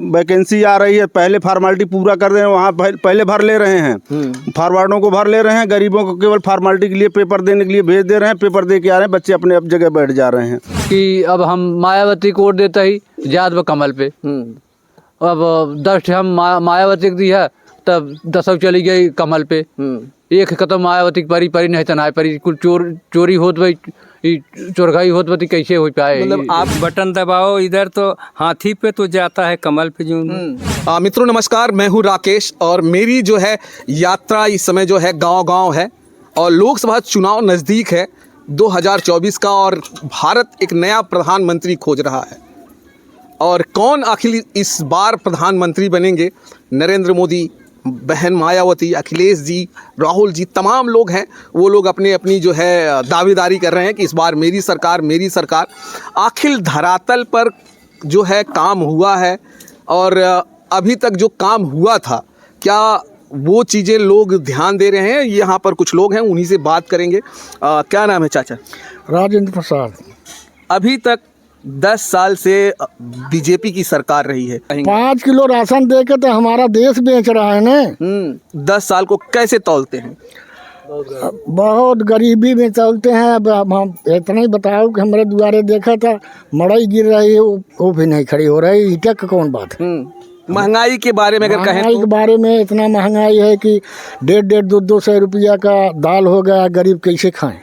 Vacancy आ रही है, पहले फॉर्मेलिटी पूरा कर दें, वहाँ पहले भर ले रहे हैं, फॉरवर्डों को भर ले रहे हैं, गरीबों को केवल फॉर्मेलिटी के लिए पेपर देने के लिए भेज दे रहे हैं, पेपर दे के आ रहे हैं, बच्चे अपने अब जगह बैठ जा रहे हैं कि अब हम मायावती को वोट देता ही जात व कमल पे। अब 10 हम मायावती को दी है, तब 10 चली गई कमल पे। एक खत्म मायावती परी परी नहीं तो नहीं परी, कुछ चोरी होत भाई, चोरगाई होत भाई, कैसे हो पाए। मतलब आप बटन दबाओ इधर तो हाथी पे तो जाता है कमल पे जो। मित्रों नमस्कार, मैं हूं राकेश और मेरी जो है यात्रा इस समय जो है गांव-गांव है और लोकसभा चुनाव नज़दीक है 2024 का और भारत एक नया प्रधानमंत्री खोज रहा है। और कौन आखिर इस बार प्रधानमंत्री बनेंगे? नरेंद्र मोदी, बहन मायावती, अखिलेश जी, राहुल जी, तमाम लोग हैं। वो लोग अपनी अपनी जो है दावेदारी कर रहे हैं कि इस बार मेरी सरकार। आखिर धरातल पर जो है काम हुआ है और अभी तक जो काम हुआ था, क्या वो चीज़ें लोग ध्यान दे रहे हैं? यहाँ पर कुछ लोग हैं, उन्हीं से बात करेंगे। क्या नाम है चाचा? राजेंद्र प्रसाद। अभी तक 10 साल से बीजेपी की सरकार रही है। 5 किलो राशन दे के तो हमारा देश बेच रहा है ना। 10 साल को कैसे तौलते हैं? बहुत गरीबी में चलते हैं। अब हम इतना ही बताओ कि हमारे द्वारे देखा था मड़ई गिर रही है, वो भी नहीं खड़ी हो रही। ईटा का कौन बात है? महंगाई के बारे में अगर कहें महंगाई के बारे में इतना महंगाई है कि 1.5 200 रुपया का दाल हो गया, गरीब कैसे खाएं?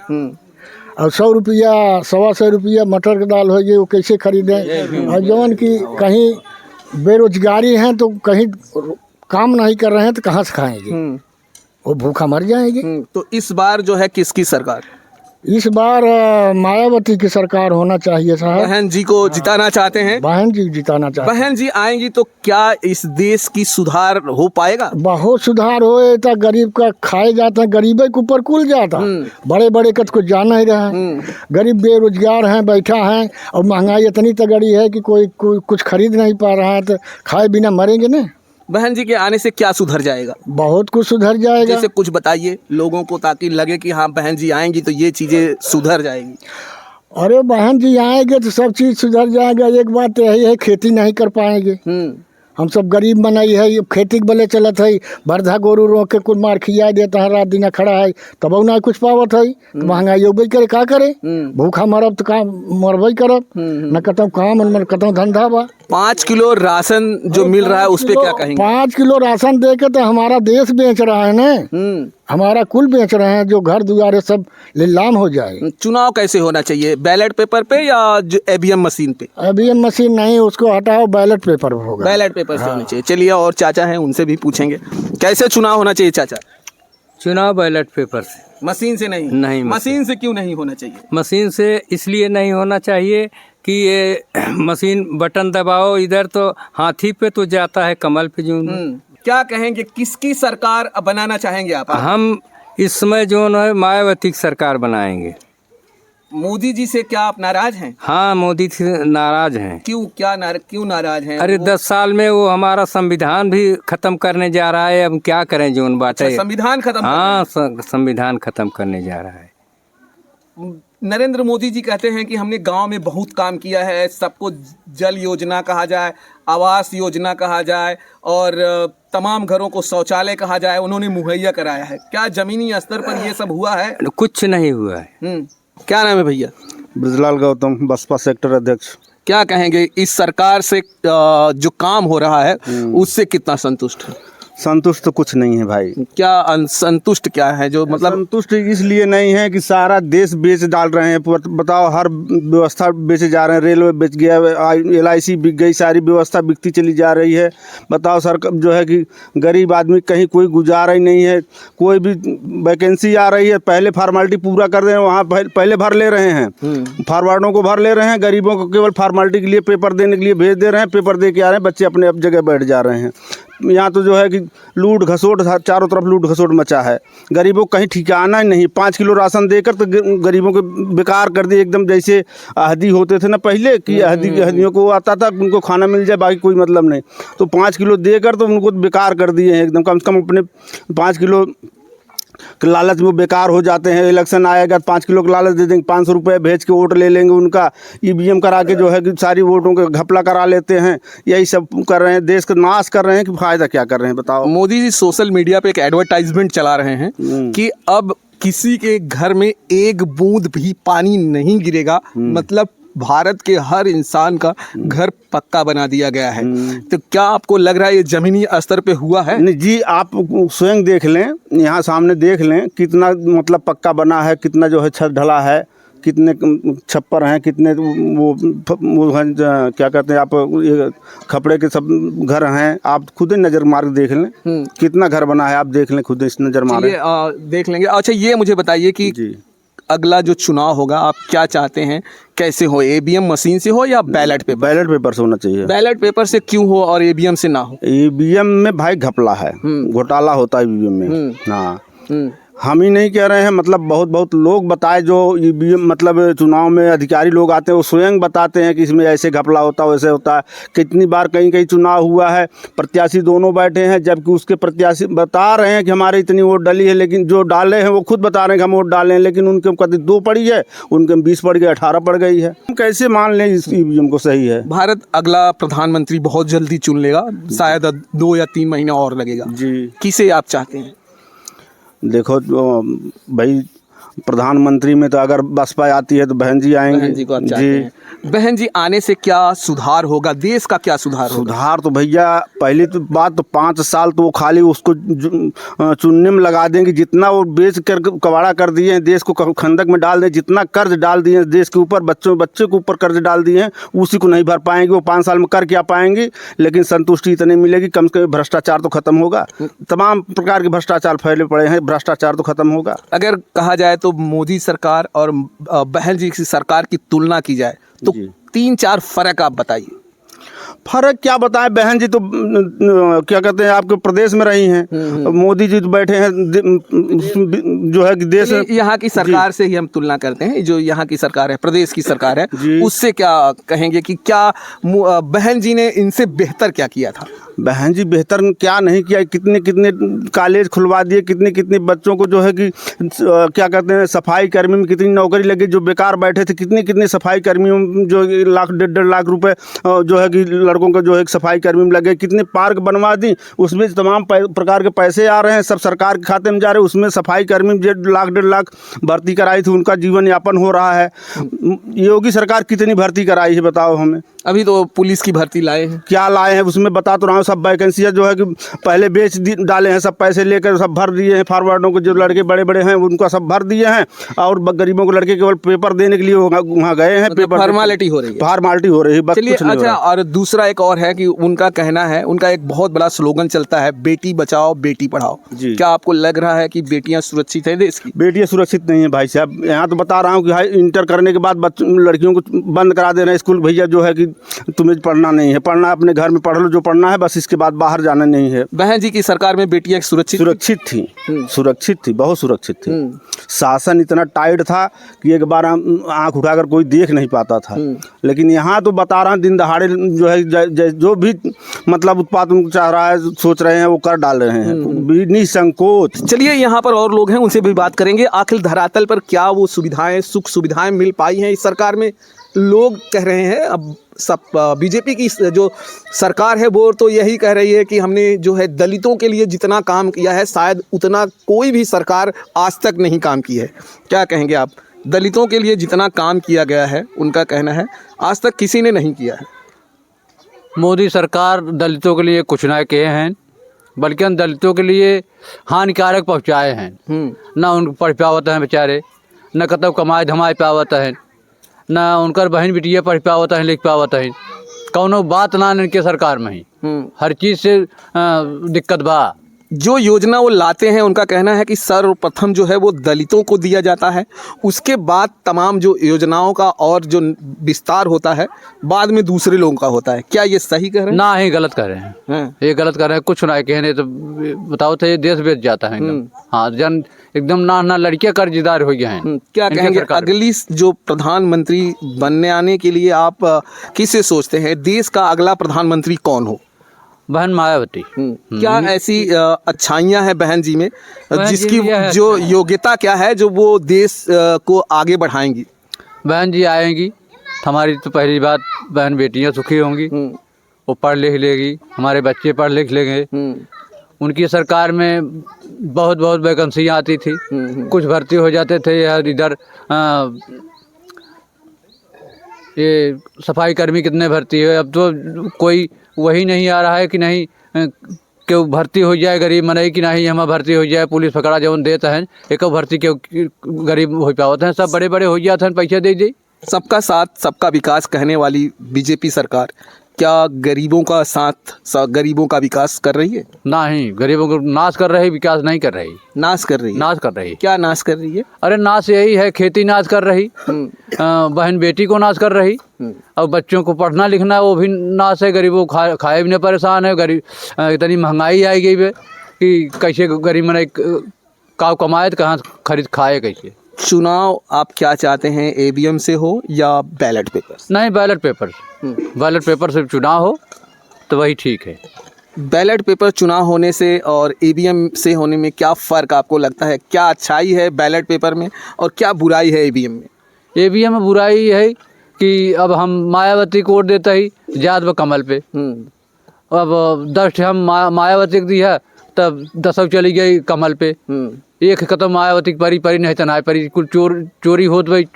और 100 रुपया 125 रुपया मटर की दाल हो गई, वो कैसे खरीदें? और जौन की कहीं बेरोजगारी है तो कहीं काम नहीं कर रहे हैं तो कहाँ से खाएंगे? वो भूखा मर जाएंगे। तो इस बार जो है किसकी सरकार? इस बार मायावती की सरकार होना चाहिए साहब। बहन जी को जिताना चाहते हैं? बहन जी जिताना चाहते हैं। बहन जी आएंगी तो क्या इस देश की सुधार हो पाएगा? बहुत सुधार होए तो गरीब का खाए जाता है, गरीबे के ऊपर कुल जाता। बड़े बड़े का कुछ जान नहीं रहा है। गरीब बेरोजगार हैं, बैठा है और महंगाई इतनी तगड़ी है कि कोई कुछ खरीद नहीं पा रहा है, तो खाए बिना मरेंगे ना। बहन जी के आने से क्या सुधर जाएगा? बहुत कुछ सुधर जाएगा। जैसे कुछ बताइए लोगों को, ताकि लगे कि हाँ बहन जी आएंगी तो ये चीजें सुधर जाएगी। अरे बहन जी आएंगे तो सब चीज सुधर जाएगा। एक बात तो यही है, खेती नहीं कर पाएंगे। हम सब गरीब बनाई है, ये खेती के बले चलत है। बरधा गोरू रोक के कुल मार खिया देता है, रात दिन खड़ा है तब ना कुछ पावत है। तो महंगाई उबई करे का करे? भूखा मरब तो काम मरबई करब न, कतौ काम न कतौ धंधा बा। 5 किलो राशन जो मिल रहा है उस पे क्या कहेंगे? 5 किलो राशन दे के तो हमारा देश बेच रहा है ना। हमारा कुल बेच रहे हैं, जो घर दुआरे सब लीलाम हो जाए। चुनाव कैसे होना चाहिए? बैलेट पेपर पे या ईवीएम मशीन पे? ईवीएम मशीन नहीं, उसको हटाओ, बैलेट पेपर होगा। बैलेट पेपर से होना चाहिए। चलिए और चाचा हैं, उनसे भी पूछेंगे कैसे चुनाव होना चाहिए। चाचा, चुनाव बैलेट पेपर से, मशीन से नहीं? नहीं, मशीन से क्यों नहीं होना चाहिए? मशीन से इसलिए नहीं होना चाहिए कि ये मशीन बटन दबाओ इधर तो हाथी पे तो जाता है कमल पे जो। क्या कहेंगे, किसकी सरकार बनाना चाहेंगे आप? हम इस समय जो है मायावती की सरकार बनाएंगे। मोदी जी से क्या आप नाराज हैं? हाँ, मोदी से नाराज हैं। क्यों क्यों नाराज हैं? अरे 10 साल में वो हमारा संविधान भी खत्म करने जा रहा है। अब क्या करें जो उन बात है। संविधान खत्म? हाँ, संविधान खत्म करने जा रहा है। नरेंद्र मोदी जी कहते हैं कि हमने गांव में बहुत काम किया है, सबको जल योजना कहा जाए, आवास योजना कहा जाए और तमाम घरों को शौचालय कहा जाए, उन्होंने मुहैया कराया है। क्या जमीनी स्तर पर ये सब हुआ है? कुछ नहीं हुआ है। क्या नाम है भैया? ब्रजलाल गौतम, बसपा सेक्टर अध्यक्ष। क्या कहेंगे, इस सरकार से जो काम हो रहा है उससे कितना संतुष्ट है? संतुष्ट तो कुछ नहीं है भाई। क्या संतुष्ट क्या है जो मतलब? संतुष्ट इसलिए नहीं है कि सारा देश बेच डाल रहे हैं। बताओ, हर व्यवस्था बेचे जा रहे हैं। रेलवे बेच गया, LIC बिक गई, सारी व्यवस्था बिकती चली जा रही है। बताओ सरकार जो है कि गरीब आदमी कहीं कोई गुजारा ही नहीं है। कोई भी वैकेंसी आ रही है, पहले फॉर्मेलिटी पूरा कर दें, वहाँ पहले भर ले रहे हैं, फॉरवर्डों को भर ले रहे हैं, गरीबों को केवल फॉर्मेलिटी के लिए पेपर देने के लिए भेज दे रहे हैं, पेपर दे के आ रहे हैं, बच्चे अपने अब जगह बैठ जा रहे हैं। यहाँ तो जो है कि लूट घसोट, चारों तरफ लूट घसोट मचा है। गरीबों को कहीं ठिकाना ही नहीं। 5 किलो राशन देकर तो गरीबों को बेकार कर दिए एकदम। जैसे अहदी होते थे ना पहले कि अहदियों को आता था उनको खाना मिल जाए, बाकी कोई मतलब नहीं। तो 5 किलो देकर तो उनको बेकार कर दिए हैं एकदम। कम से कम अपने 5 किलो कि लालच में बेकार हो जाते हैं। इलेक्शन आएगा 5 किलो का लालच दे देंगे, 500 रुपये भेज के वोट ले लेंगे उनका, ईवीएम करा के जो है कि सारी वोटों के घपला करा लेते हैं। यही सब कर रहे हैं, देश का नाश कर रहे हैं कि फ़ायदा क्या कर रहे हैं बताओ। मोदी जी सोशल मीडिया पे एक एडवर्टाइजमेंट चला रहे हैं कि अब किसी के घर में एक बूंद भी पानी नहीं गिरेगा, मतलब भारत के हर इंसान का घर पक्का बना दिया गया है। तो क्या आपको लग रहा है ये जमीनी स्तर पे हुआ है? नहीं जी, आप स्वयं देख लें, यहाँ सामने देख लें कितना मतलब पक्का बना है, कितना जो है छत ढला है, कितने छप्पर हैं, कितने वो हैं क्या कहते हैं आप, ये खपड़े के सब घर हैं। आप खुद ही नज़र मार के देख लें कितना घर बना है, आप देख लें खुद इस नज़र मारे। देख लेंगे। अच्छा ये मुझे बताइए कि जी अगला जो चुनाव होगा आप क्या चाहते हैं, कैसे हो, ईवीएम मशीन से हो या बैलेट पेपर? बैलेट पेपर से होना चाहिए। बैलेट पेपर से क्यों हो और ईवीएम से ना हो? ईवीएम में भाई घपला है, घोटाला होता है ईवीएम में। हाँ, हम ही नहीं कह रहे हैं, मतलब बहुत लोग बताए जो ईवीएम मतलब चुनाव में अधिकारी लोग आते हैं वो स्वयं बताते हैं कि इसमें ऐसे घपला होता है, वैसे होता है। कितनी बार कहीं चुनाव हुआ है, प्रत्याशी दोनों बैठे हैं, जबकि उसके प्रत्याशी बता रहे हैं कि हमारे इतनी वोट डली है, लेकिन जो डाले हैं वो खुद बता रहे हैं कि हम वोट डाले हैं, लेकिन उनके कभी 2 पड़ी है, उनके 20 पड़ गए, 18 पड़ गई है। हम कैसे मान लें इस ईवीएम को सही है? भारत अगला प्रधानमंत्री बहुत जल्दी चुन लेगा, शायद 2 या 3 महीना और लगेगा जी। किसे आप चाहते हैं? देखो भाई, प्रधानमंत्री में तो अगर बसपा आती है तो बहन जी आएंगे। बहन जी को आप चाहते हैं? बहन जी आने से क्या सुधार होगा, देश का क्या सुधार होगा? सुधार तो भैया पहली तो बात तो 5 साल तो वो खाली उसको चुनने में लगा देंगे। जितना वो बेच कर कबाड़ा कर दिए हैं, देश को खंदक में डाल दिए, जितना कर्ज डाल दिए हैं देश के ऊपर, बच्चे के ऊपर कर्ज डाल दिए हैं, उसी को नहीं भर पाएंगे। वो 5 साल में कर क्या पाएंगे? लेकिन संतुष्टि इतनी मिलेगी, कम से कम भ्रष्टाचार तो खत्म होगा। तमाम प्रकार के भ्रष्टाचार फैले पड़े हैं, भ्रष्टाचार तो खत्म होगा। अगर कहा जाए तो मोदी सरकार और बहन जी की सरकार की तुलना की जाए तो 3-4 फर्क आप बताइए। फर्क क्या बताएं, बहन जी तो क्या कहते हैं आपके प्रदेश में रही हैं, मोदी जी तो बैठे हैं जो है कि देश यहाँ की सरकार से ही हम तुलना करते हैं। जो यहाँ की सरकार है, प्रदेश की सरकार है, उससे क्या कहेंगे कि क्या बहन जी ने इनसे बेहतर क्या किया था? बहन जी बेहतर क्या नहीं किया, कितने कॉलेज खुलवा दिए, कितने बच्चों को जो है कि क्या कहते हैं सफाई कर्मी में कितनी नौकरी लगी, जो बेकार बैठे थे कितने सफाई कर्मियों जो 1.5 लाख रुपए जो है कि लड़कों का जो है सफाई कर्मी में लगे। कितने पार्क बनवा दी, उसमें तमाम प्रकार के पैसे आ रहे हैं, सब सरकार के खाते में जा रहे हैं। उसमें सफाई कर्मी जो 1.5 लाख भर्ती कराई थी, उनका जीवन यापन हो रहा है। योगी सरकार कितनी भर्ती कराई है बताओ हमें? अभी तो पुलिस की भर्ती लाए हैं। क्या लाए हैं उसमें बता तो रहा हूँ। सब वैकेंसियाँ जो है कि पहले बेच डाले हैं, सब पैसे लेकर सब भर दिए हैं। फॉरवर्डों को जो लड़के बड़े हैं उनको सब भर दिए हैं, और गरीबों को लड़के केवल पेपर देने के लिए वहाँ गए हैं। पेपर फॉर्मेलिटी हो रही है, फॉर्मेलिटी हो रही है। चलिए अच्छा, और दूसरा एक और है कि उनका कहना है, उनका एक बहुत बड़ा स्लोगन चलता है, बेटी बचाओ बेटी पढ़ाओ। क्या आपको लग रहा है कि बेटियां सुरक्षित हैं देश की? बेटियां सुरक्षित नहीं है भाई साहब। यहाँ तो बता रहा हूँ कि इंटर करने के बाद लड़कियों को बंद करा दे रहे हैं स्कूल। भैया जो है कि तुम्हें पढ़ना नहीं है, पढ़ना अपने घर में पढ़ लो जो पढ़ना है, बस इसके बाद बाहर जाना नहीं है। बहन जी की सरकार में बेटियां सुरक्षित थी, बहुत सुरक्षित थी। शासन इतना टाइट था कि एक बार आंख उठाकर कोई देख नहीं पाता था। लेकिन यहाँ तो बता रहा हूँ, दिन दहाड़े जो है जो भी मतलब उत्पाद उनको चाह रहा है, सोच रहे हैं, वो कर डाल रहे हैं निसंकोच। चलिए यहाँ पर और लोग हैं, उनसे भी बात करेंगे। आखिर धरातल पर क्या वो सुविधाएं, सुख सुविधाएं मिल पाई हैं इस सरकार में? लोग कह रहे हैं, अब सब बीजेपी की जो सरकार है वो तो यही कह रही है कि हमने जो है दलितों के लिए जितना काम किया है शायद उतना कोई भी सरकार आज तक नहीं काम की है। क्या कहेंगे आप? दलितों के लिए जितना काम किया गया है, उनका कहना है आज तक किसी ने नहीं किया है। मोदी सरकार दलितों के लिए कुछ ना किए हैं, बल्कि उन दलितों के लिए हानिकारक पहुँचाए हैं। ना उनको पढ़ पावत हैं बेचारे, न कतौ कमाए धमाए पावत हैं, ना उनकर बहन बिटिया पढ़ पावत हैं, लिख पावत हैं। कौनो बात ना इनके सरकार में ही, हर चीज़ से दिक्कत बा। जो योजना वो लाते हैं, उनका कहना है कि सर्वप्रथम जो है वो दलितों को दिया जाता है, उसके बाद तमाम जो योजनाओं का और जो विस्तार होता है बाद में दूसरे लोगों का होता है। क्या ये सही कह रहे हैं? ना ही गलत कर रहे हैं, ये गलत कर रहे हैं। कुछ ना कहने तो बताओ तो ये देश बेच जाता है एकदम। हाँ, जन एकदम ना लड़कियाँ कर्जदार हो गए हैं। क्या कहेंगे अगली जो प्रधानमंत्री बनने आने के लिए आप किसे सोचते हैं? देश का अगला प्रधानमंत्री कौन हो? बहन मायावती। क्या ऐसी अच्छाइयाँ हैं बहन जी में बहन जी जिसकी में यह है- जो योग्यता क्या है जो वो देश को आगे बढ़ाएंगी? बहन जी आएंगी, हमारी तो पहली बात बहन बेटियां सुखी होंगी, वो पढ़ लिख लेगी, हमारे बच्चे पढ़ लिख लेंगे। उनकी सरकार में बहुत बहुत वैकेंसियाँ आती थी, कुछ भर्ती हो जाते थे यार इधर। ये सफाई कर्मी कितने भर्ती हुए, अब तो कोई वही नहीं आ रहा है कि नहीं क्यों भर्ती हो जाए गरीब मनई कि नहीं हम भर्ती हो जाए, पुलिस पकड़ा जवन देता है एक भर्ती क्यों गरीब हो पाते हैं, सब बड़े बड़े हो जाते हैं पैसे दे दी। सबका साथ सबका विकास कहने वाली बीजेपी सरकार क्या गरीबों का गरीबों का विकास कर रही है? नहीं, गरीबों को नाश कर रही, विकास नहीं कर रही। नाश कर रही है? नाश कर रही। क्या नाश कर रही है? अरे नाश यही है, खेती नाश कर रही, बहन बेटी को नाश कर रही, और बच्चों को पढ़ना लिखना वो भी नाश है, गरीबों को खाए भी नहीं परेशान है। गरीब इतनी महंगाई आई गई है कि कैसे गरीब मन का कमाए तो कहाँ खरीद खाए कैसे। चुनाव आप क्या चाहते हैं, ईवीएम से हो या बैलेट पेपर? नहीं, बैलेट पेपर, बैलेट पेपर से चुनाव हो तो वही ठीक है। बैलेट पेपर चुनाव होने से और ईवीएम से होने में क्या फ़र्क आपको लगता है? क्या अच्छाई है बैलेट पेपर में और क्या बुराई है ईवीएम में? ईवीएम में बुराई है कि अब हम मायावती को वोट देते ही जात व कमल पे, अब 10 हम मायावती को दी है तब 10 चली गई कमल पे। एक खत्म मायावती की परी नहीं तनाए परी, कुल चोरी होत भाई,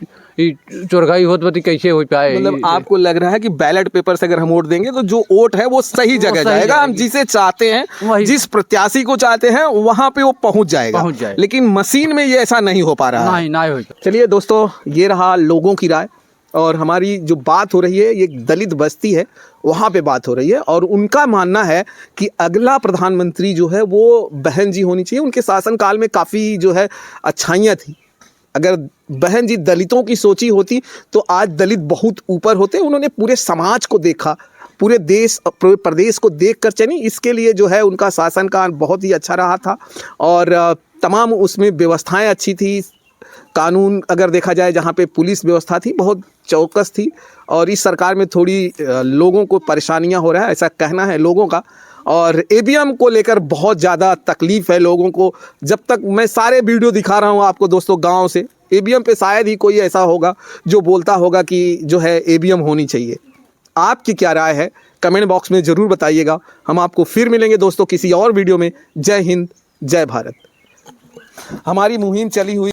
चोरगाई होत भाई, कैसे हो पाए? मतलब आपको लग रहा है कि बैलेट पेपर से अगर हम वोट देंगे तो जो वोट है वो सही जगह जाएगा, हम जिसे चाहते हैं, जिस प्रत्याशी को चाहते हैं वहां पे वो पहुंच जाएगा। लेकिन मशीन में ये ऐसा नहीं हो पा रहा है। नहीं हो। चलिए दोस्तों, ये रहा लोगों की राय, और हमारी जो बात हो रही है ये दलित बस्ती है वहाँ पे बात हो रही है, और उनका मानना है कि अगला प्रधानमंत्री जो है वो बहन जी होनी चाहिए। उनके शासनकाल में काफ़ी जो है अच्छाइयाँ थी। अगर बहन जी दलितों की सोची होती तो आज दलित बहुत ऊपर होते। उन्होंने पूरे समाज को देखा, पूरे देश प्रदेश को देख कर चली, इसके लिए जो है उनका शासनकाल बहुत ही अच्छा रहा था, और तमाम उसमें व्यवस्थाएँ अच्छी थी। कानून अगर देखा जाए, जहाँ पे पुलिस व्यवस्था थी बहुत चौकस थी, और इस सरकार में थोड़ी लोगों को परेशानियां हो रहा है, ऐसा कहना है लोगों का। और ईवीएम को लेकर बहुत ज़्यादा तकलीफ़ है लोगों को। जब तक मैं सारे वीडियो दिखा रहा हूँ आपको दोस्तों गांव से, ईवीएम पे शायद ही कोई ऐसा होगा जो बोलता होगा कि जो है ईवीएम होनी चाहिए। आपकी क्या राय है कमेंट बॉक्स में ज़रूर बताइएगा। हम आपको फिर मिलेंगे दोस्तों किसी और वीडियो में। जय हिंद, जय भारत। हमारी मुहिम चली हुई